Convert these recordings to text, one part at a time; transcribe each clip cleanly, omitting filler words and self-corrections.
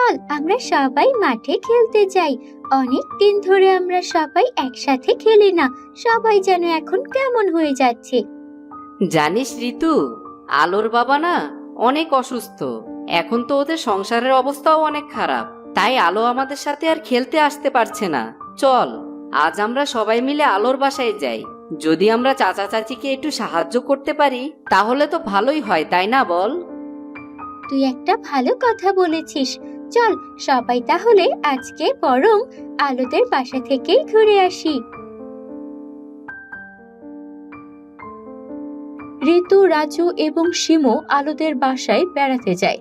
চল আমরা সবাই মাঠে খেলতে যাই। অনেক দিন ধরে আমরা সবাই একসাথে খেলি না, সবাই যেন এখন কেমন হয়ে যাচ্ছে। জানিস ঋতু, আলোর বাবা না অনেক অসুস্থ। এখন তো ওদের সংসারের অবস্থাও অনেক খারাপ, তাই আলো আমাদের সাথে আর খেলতে আসতে পারছে না। চল আজ আমরা সবাই মিলে আলোর বাসায় যাই। যদি আমরা চাচা চাচিকে একটু সাহায্য করতে পারি তাহলে তো ভালোই হয়, তাই না বল? তুই একটা ভালো কথা বলেছিস। চল সবাই তাহলে আজকে বরং আলোদের বাসা থেকেই ঘুরে আসি। ঋতু, রাজু এবং শিমু আলোদের বাসায় বেড়াতে যায়।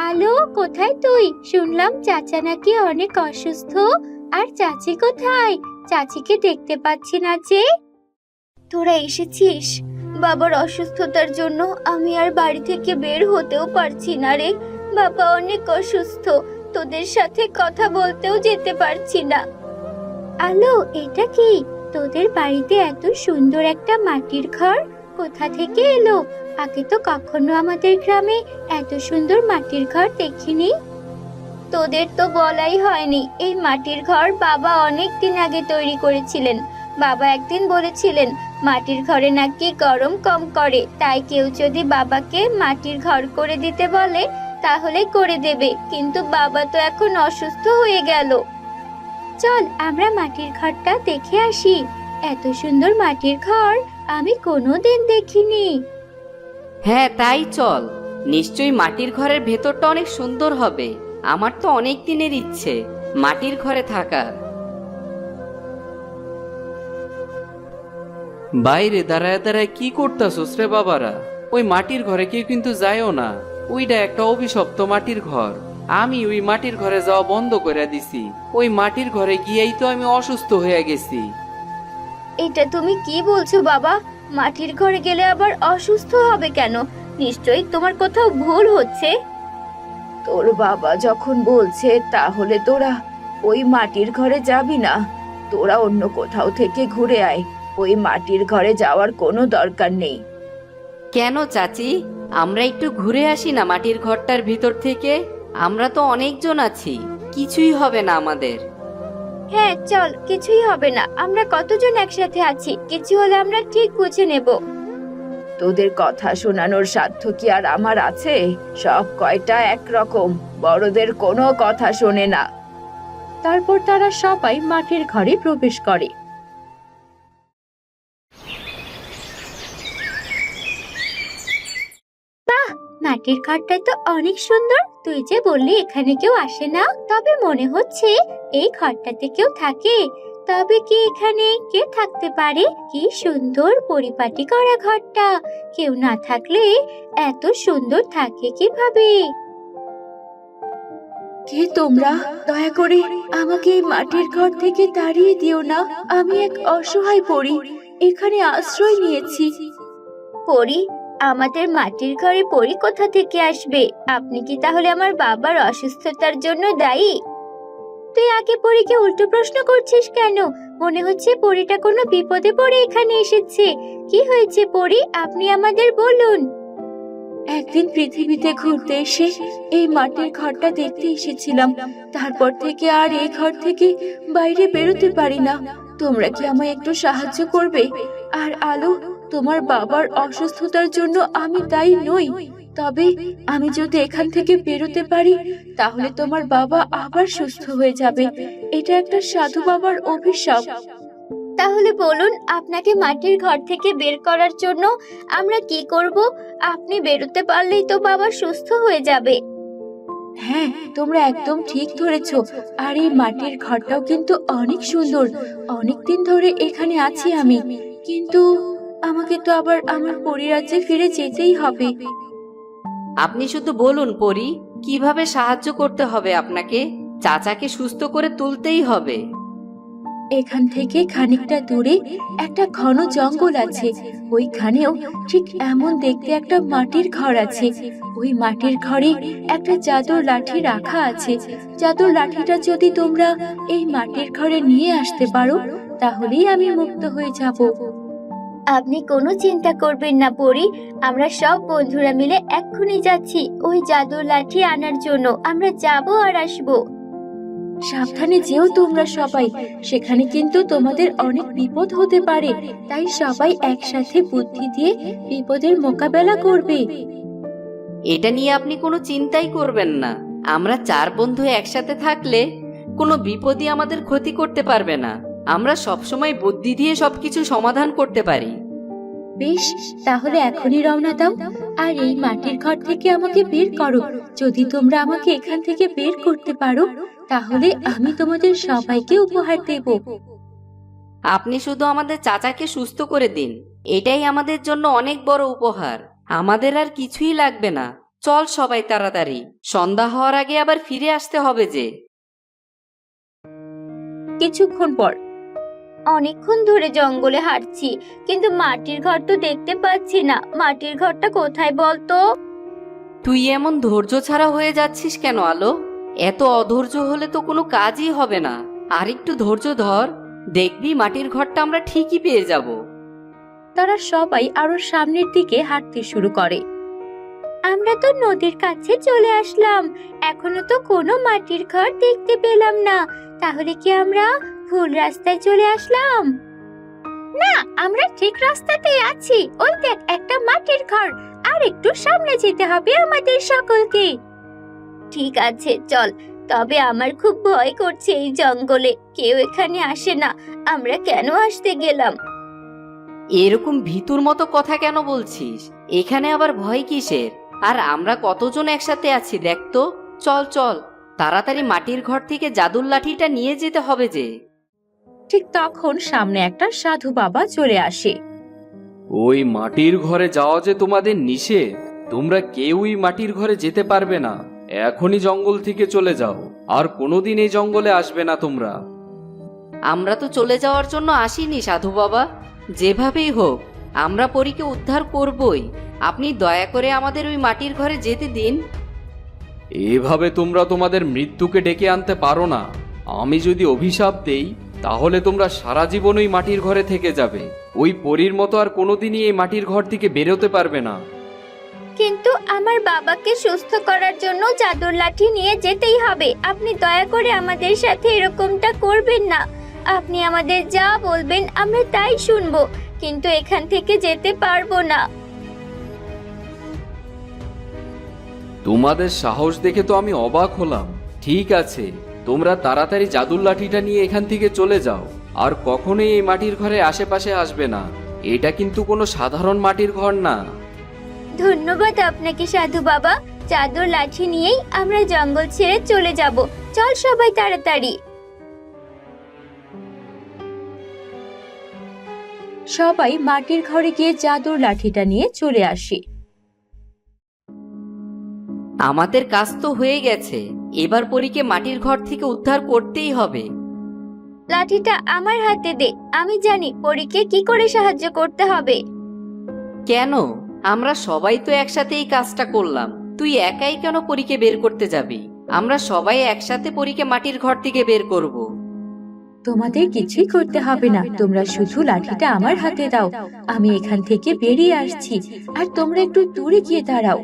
আলো, কোথায় তুই? শুনলাম চাচা নাকি অনেক অসুস্থ। আর চাচি কোথায়? চাচিকে দেখতে পাচ্ছি না যে। তোরা এসেছিস? বাবার অসুস্থতার জন্য আমি আর বাড়ি থেকে বের হতেও পারছি না রে। বাবা অনেক অসুস্থ, তোদের সাথে কথা বলতেও যেতে পারছি না। আলো, এটা কি? তোদের বাড়িতে এত সুন্দর একটা মাটির ঘর কোথা থেকে এলো? আগে তো কখনো আমাদের গ্রামে এত সুন্দর মাটির ঘর দেখিনি। তোদের তো বলাই হয়নি, এই মাটির ঘর বাবা অনেক দিন আগে তৈরি করেছিলেন। বাবা একদিন বলেছিলেন মাটির ঘরে নাকি গরম কম করে, তাই কেউ যদি বাবাকে মাটির ঘর করে দিতে বলে তাহলে করে দেবে, কিন্তু বাবা তো এখন অসুস্থ হয়ে গেল। চল আমরা মাটির ঘরটা দেখে আসি। এত সুন্দর মাটির ঘর আমি কোনোদিন দেখিনি। হ্যাঁ তাই চল, নিশ্চয়ই মাটির ঘরের ভেতরটা অনেক সুন্দর হবে। আমার তো অনেক দিনের ইচ্ছে মাটির ঘরে থাকার। বাইরে দাঁড়ায় দাঁড়ায় কি করতাছোস রে বাবারা? ওই মাটির ঘরে কেউ কিন্তু যায়ও না। ওইটা একটা অভিশপ্ত মাটির ঘর। আমি ওই মাটির ঘরে যাওয়া বন্ধ করে দিছি। ওই মাটির ঘরে গিয়েই তো আমি অসুস্থ হয়ে গেছি। এটা তুমি কি বলছো বাবা? মাটির ঘরে গেলে আবার অসুস্থ হবে কেন? নিশ্চয়ই তোমার কোথাও ভুল হচ্ছে। তোর বাবা যখন বলছে তাহলে তোরা ওই মাটির ঘরে যাবি না। তোরা অন্য কোথাও থেকে ঘুরে আয়, ওই মাটির ঘরে যাওয়ার কোনো দরকার নেই। কেন চাচি, আমরা একটু ঘুরে আসি না মাটির ঘরটার ভিতর থেকে? আমরা তো অনেকজন আছি, কিছুই হবে না আমাদের। হ্যাঁ চল, কিছুই হবে না। আমরা কতজন একসাথে আছি, কিছু হলে আমরা ঠিক বুঝে নেব। তোদের কথা শোনানোর সাধ্য কি আর আমার আছে? সব কয়টা একরকম, বড়দের কোনো কথা শোনে না। তারপর তারা সবাই মাটির ঘরে প্রবেশ করে। মাটির ঘরটা তো অনেক সুন্দর। তুই যে বললি এখানে কেউ আসে না, তবে মনে হচ্ছে এই ঘরটাতে কেউ থাকে। তবে কি এখানে কে থাকতে পারে? কি সুন্দর পরিপাটি করা ঘরটা! কেউ না থাকলে এত সুন্দর থাকে কিভাবে? কে তোমরা? দয়া করে আমাকে এই মাটির ঘর থেকে তাড়িয়ে দিও না। আমি এক অসহায় পরী, এখানে আশ্রয় নিয়েছি। পরি? আমাদের মাটির ঘরে পরি কোথা থেকে আসবে? আপনি কি তাহলে আমার বাবার অসুস্থতার জন্য দায়ী? তুই আগে পরীকে উল্টো প্রশ্ন করছিস কেন? মনে হচ্ছে পরীটা কোনো বিপদে পড়ে এখানে এসেছে। কি হয়েছে পরি, আপনি আমাদের বলুন। একদিন পৃথিবীতে ঘুরতে এসে এই মাটির ঘরটা দেখতে এসেছিলাম। তারপর থেকে আর এই ঘর থেকে বাইরে বেরোতে পারি না। তোমরা কি আমায় একটু সাহায্য করবে? আর আলো, তোমার বাবার অসুস্থতার জন্য আমি দায়ী নই, তবে আমি যদি এখান থেকে বেরোতে পারি তাহলে তোমার বাবা আবার সুস্থ হয়ে যাবে। এটা একটা সাধু বাবার অভিশাপ। তাহলে বলুন, আপনাকে মাটির ঘর থেকে বের করার জন্য আমরা কি করব? আপনি বেরোতে পারলেই তো বাবা সুস্থ হয়ে যাবে। হ্যাঁ, তোমরা একদম ঠিক ধরেছো। আর এই মাটির ঘরটাও কিন্তু অনেক সুন্দর। অনেক দিন ধরে এখানে আছি আমি, কিন্তু আমাকে তো আবার আমার পরিরাজ্যে ফিরে যেতেই হবে। আপনি শুধু বলুন পরি, কিভাবে সাহায্য করতে হবে আপনাকে? চাচাকে সুস্থ করে তুলতেই হবে। এখান থেকে খানিকটা দূরে একটা ঘন জঙ্গল আছে। ওইখানেও ঠিক এমন দেখতে একটা মাটির ঘর আছে। ওই মাটির ঘরে একটা জাদুর লাঠি রাখা আছে। জাদুর লাঠিটা যদি তোমরা এই মাটির ঘরে নিয়ে আসতে পারো তাহলেই আমি মুক্ত হয়ে যাব। আপনি কোনো চিন্তা করবেন না পরি, আমরা সব বন্ধুরা মিলে এক্ষুনি যাচ্ছি ওই জাদুর লাঠি আনার জন্য। আমরা যাব আর আসবো। সাবধানে যেও তোমরা সবাই, সেখানে কিন্তু তোমাদের অনেক বিপদ হতে পারে, তাই সবাই একসাথে বুদ্ধি দিয়ে বিপদের মোকাবেলা করবে। এটা নিয়ে আপনি কোনো চিন্তাই করবেন না। আমরা 4 বন্ধু একসাথে থাকলে কোনো বিপদই আমাদের ক্ষতি করতে পারবে না। আমরা সবসময় বুদ্ধি দিয়ে সবকিছু সমাধান করতে পারি। বেশ, তাহলে এখনই রওনা দাও আর এই মাটির ঘর থেকে আমাকে বের করো। যদি তোমরা আমাকে এখান থেকে বের করতে পারো, তাহলে আমি তোমাদের সবাইকে উপহার দেব। আপনি শুধু আমাদের চাচাকে সুস্থ করে দিন, এটাই আমাদের জন্য অনেক বড় উপহার। আমাদের আর কিছুই লাগবে না। চল সবাই তাড়াতাড়ি, সন্ধ্যা হওয়ার আগে আবার ফিরে আসতে হবে যে। কিছুক্ষণ পর অনেকক্ষণ ধরে জঙ্গলে হাঁটছি, কিন্তু মাটির ঘর তো দেখতে পাচ্ছি না। মাটির ঘরটা কোথায় বলতো? তুই এমন ধৈর্য ছাড়া হয়ে যাচ্ছিস কেন আলো? এত অধৈর্য হলে তো কোনো কাজই হবে না। আর একটু ধৈর্য ধর, দেখবি মাটির ঘরটা আমরা ঠিকই পেয়ে যাব। তারা সবাই আরো সামনের দিকে হাঁটতে শুরু করে। আমরা তো নদীর কাছে চলে আসলাম, এখনো তো কোনো মাটির ঘর দেখতে পেলাম না। তাহলে কি আমরা ভুল রাস্তায় চলে আসলাম? না, আমরা ঠিক রাস্তাতেই আছি। ওই দেখ, একটা মাটির ঘর। আর একটু সামনে যেতে হবে আমাদের সকলকে। ঠিক আছে, চল। তবে আমার খুব ভয় করছে এই জঙ্গলে। কেউ এখানে আসে না, আমরা কেন আসতে গেলাম? এরকম ভীতুর মতো কথা কেন বলছিস? এখানে আবার ভয় কিসের? আর আমরা কতজন একসাথে আছি দেখ তো। চল চল, তাড়াতাড়ি মাটির ঘর থেকে জাদুর লাঠিটা নিয়ে যেতে হবে যে। ঠিক তখন সামনে একটা সাধু বাবা চলে আসে। ওই মাটির ঘরে যাওয়া যে তোমাদের নিষেধ। তোমরা কেউই মাটির ঘরে যেতে পারবে না। এখনই জঙ্গল থেকে চলে যাও, আর কোনোদিন এই জঙ্গলে আসবে না তোমরা। আমরা তো চলে যাওয়ার জন্য আসিনি সাধু বাবা। যেভাবেই হোক আমরা পরীকে উদ্ধার করবই। আপনি দয়া করে আমাদের ওই মাটির ঘরে যেতে দিন। এভাবে তোমরা তোমাদের মৃত্যুকে ডেকে আনতে পারো না। আমি যদি অভিশাপ দেই, তাহলে তোমরা সারা জীবন ওই মাটির ঘরে থেকে যাবে। ওই পরীর মতো আর কোনোদিনই এই মাটির ঘর থেকে বেরোতে পারবে না। কিন্তু আমার বাবাকে সুস্থ করার জন্য জাদুর লাঠি নিয়ে যেতেই হবে। আপনি দয়া করে আমাদের সাথে এরকমটা করবেন না। আপনি আমাদের যা বলবেন আমরা তাই শুনবো, কিন্তু এখান থেকে যেতে পারবো না। তোমাদের সাহস দেখে তো আমি অবাক হলাম। ঠিক আছে, তোমরা তাড়াতাড়ি জাদুর লাঠিটা নিয়ে এখান থেকে চলে যাও, আর কখনোই এই মাটির ঘরের আশেপাশে আসবে না। এটা কিন্তু কোনো সাধারণ মাটির ঘর না। ধন্যবাদ আপনাকে সাধু বাবা। জাদুর লাঠি নিয়েই আমরা জঙ্গল ছেড়ে চলে যাব। চল সবাই তাড়াতাড়ি। সবাই মাটির ঘরে গিয়ে জাদুর লাঠিটা নিয়ে চলে আসে। আমাদের কাজ তো হয়ে গেছে, এবার পরীকে মাটির ঘর থেকে উদ্ধার করতেই হবে। লাঠিটা আমার হাতে দে, আমি জানি পরীকে কি করে সাহায্য করতে হবে। কেন? আমরা সবাই তো একসাথে এই কাজটা করলাম। তুই একাই কেন পরীকে বের করতে যাবি? আমরা সবাই একসাথে পরীকে মাটির ঘর থেকে বের করব। তোমাদের কিছুই করতে হবে না, তোমরা শুধু লাঠিটা আমার হাতে দাও। আমি এখান থেকে বেরিয়ে আসছি, আর তোমরা একটু দূরে গিয়ে দাঁড়াও।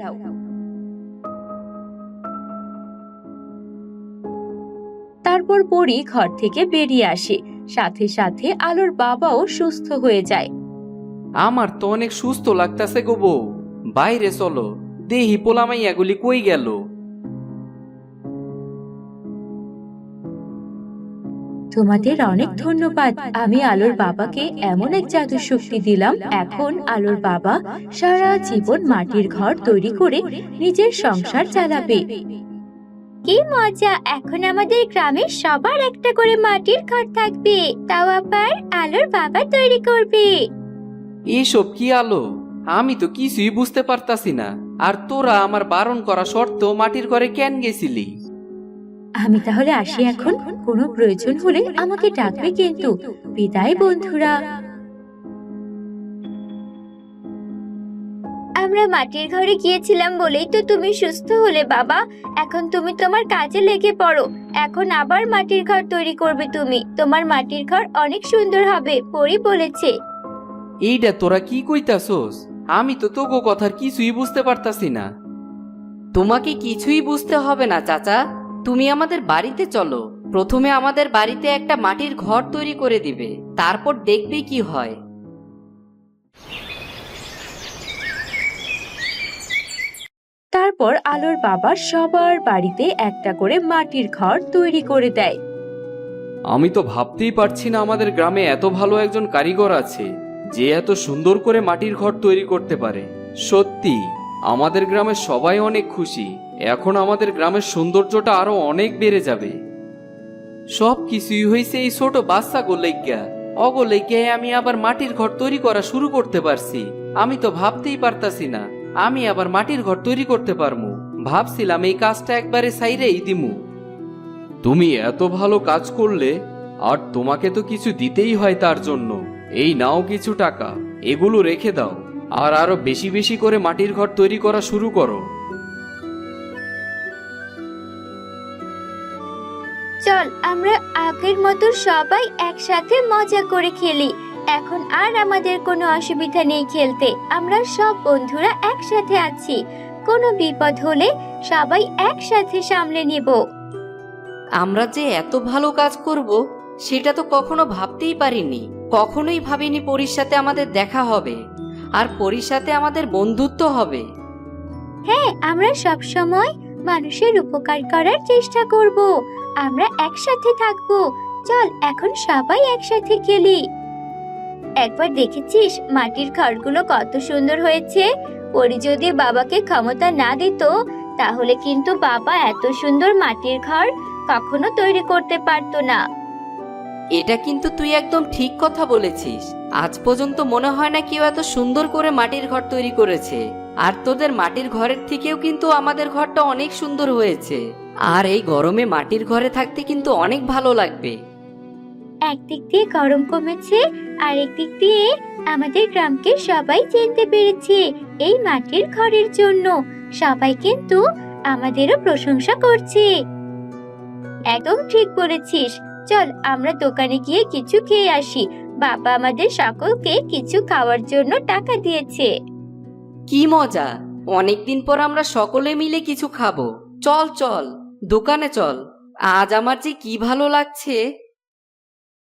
তারপর পরী ঘর থেকে বেরিয়ে আসে। সাথে সাথে আলোর বাবাও সুস্থ হয়ে যায়। আমার তো অনেক সুস্থ লাগতাছে গো বউ। বাইরে চলো, দেহি পোলামাইয়াগুলি কই গেল? তোমাদের অনেক ধন্যবাদ। আমি আলোর বাবাকে এমন এক জাদু শক্তি দিলাম, এখন আলোর বাবা সারা জীবন মাটির ঘর তৈরি করে নিজের সংসার চালাবে। কি মজা! এখন আমাদের গ্রামের সবার একটা করে মাটির ঘর থাকবে, তাও আবার আলোর বাবা তৈরি করবে। এসব কি আলো? আমি তো কিছুই বুঝতে পারতাছি না। আর তোরা আমার বারণ করা সত্ত্বেও মাটির ঘরে কেন গেছিলি? আমি তাহলে আসি এখন, কোনো প্রয়োজন হলে আমাকে ডাকবে কিন্তু। বিদায় বন্ধুরা। আমরা মাটির ঘরে গিয়েছিলাম বলেই তো তুমি সুস্থ হলে বাবা। এখন তুমি তোমার কাজে লেগে পড়ো। এখন আবার মাটির ঘর তৈরি করবে তুমি। তোমার মাটির ঘর অনেক সুন্দর হবে, পরি বলেছে। এইটা তোরা কি কইতাছোস? আমি তো তোগো কথার কিছুই বুঝতে পারতাছি না। তোমাকে কিছুই বুঝতে হবে না চাচা, তুমি আমাদের বাড়িতে চলো। প্রথমে আমাদের বাড়িতে একটা মাটির ঘর তৈরি করে দিবে, তারপর দেখবে কি হয়। তারপর আলোর বাবা সবার বাড়িতে একটা করে মাটির ঘর তৈরি করে দেয়। আমি তো ভাবতেই পারছি না আমাদের গ্রামে এত ভালো একজন কারিগর আছে যে এত সুন্দর করে মাটির ঘর তৈরি করতে পারে। সত্যি আমাদের গ্রামের সবাই অনেক খুশি। এখন আমাদের গ্রামের সৌন্দর্যটা আরো অনেক বেড়ে যাবে। সব কিছুই হয়েছে এই ছোট বাচ্চা গোলেগ্যা অগোলেগ্যায় আমি আবার মাটির ঘর তৈরি করা শুরু করতে পারছি। আমি তো ভাবতেই পারতাছি না আমি আবার মাটির ঘর তৈরি করতে পারমু। ভাবছিলাম এই কাজটা একবারে সাইরেই দিমু। তুমি এত ভালো কাজ করলে, আর তোমাকে তো কিছু দিতেই হয় তার জন্য। এই নাও কিছু টাকা, এগুলো রেখে দাও আর আরো বেশি বেশি করে মাটির ঘর তৈরি করা শুরু করো। চল আমরা আগের মতো সবাই একসাথে মজা করে খেলি। এখন আর আমাদের কোনো অসুবিধা নেই খেলতে। আমরা সব বন্ধুরা একসাথে আছি। কোনো বিপদ হলে সবাই একসাথে সামলে নেব। আমরা যে এত ভালো কাজ করব সেটা তো কখনো ভাবতেই পারিনি। কখনোই ভাবিনি পরীর সাথে আমাদের দেখা হবে আর পরীর সাথে আমাদের বন্ধুত্ব হবে। হ্যাঁ, আমরা সব সময় মানুষের উপকার করার চেষ্টা করব। আমরা একসাথে থাকব। চল এখন সবাই একসাথে খেলি। একবার দেখেছিস মাটির ঘরগুলো কত সুন্দর হয়েছে? পরি যদি বাবাকে ক্ষমতা না দিত তাহলে কিন্তু বাবা এত সুন্দর মাটির ঘর কখনো তৈরি করতে পারতো না। এটা কিন্তু তুই একদম ঠিক কথা বলেছিস। আজ পর্যন্ত মনে হয় না কেউ এত সুন্দর করে মাটির ঘর তৈরি করেছে। আর তোদের মাটির ঘরের থেকেও কিন্তু আমাদের ঘরটা অনেক সুন্দর হয়েছে। আর এই গরমে মাটির ঘরে থাকতে কিন্তু অনেক ভালো লাগবে। একদিক দিয়ে গরম কমেছে আর একদিক দিয়ে আমাদের গ্রামকে সবাই চিনতে পেরেছে এই মাটির ঘরের জন্য। সবাই কিন্তু আমাদেরও প্রশংসা করছে। একদম ঠিক বলেছিস। চল আমরা দোকানে গিয়ে কিছু খেয়ে আসি। বাবা আমাদের সকলকে কিছু খাওয়ার জন্য টাকা দিয়েছে। কি মজা! অনেকদিন পর আমরা সকলে মিলে কিছু খাবো। চল চল দোকানে চল। আজ আমার যে কি ভালো লাগছে।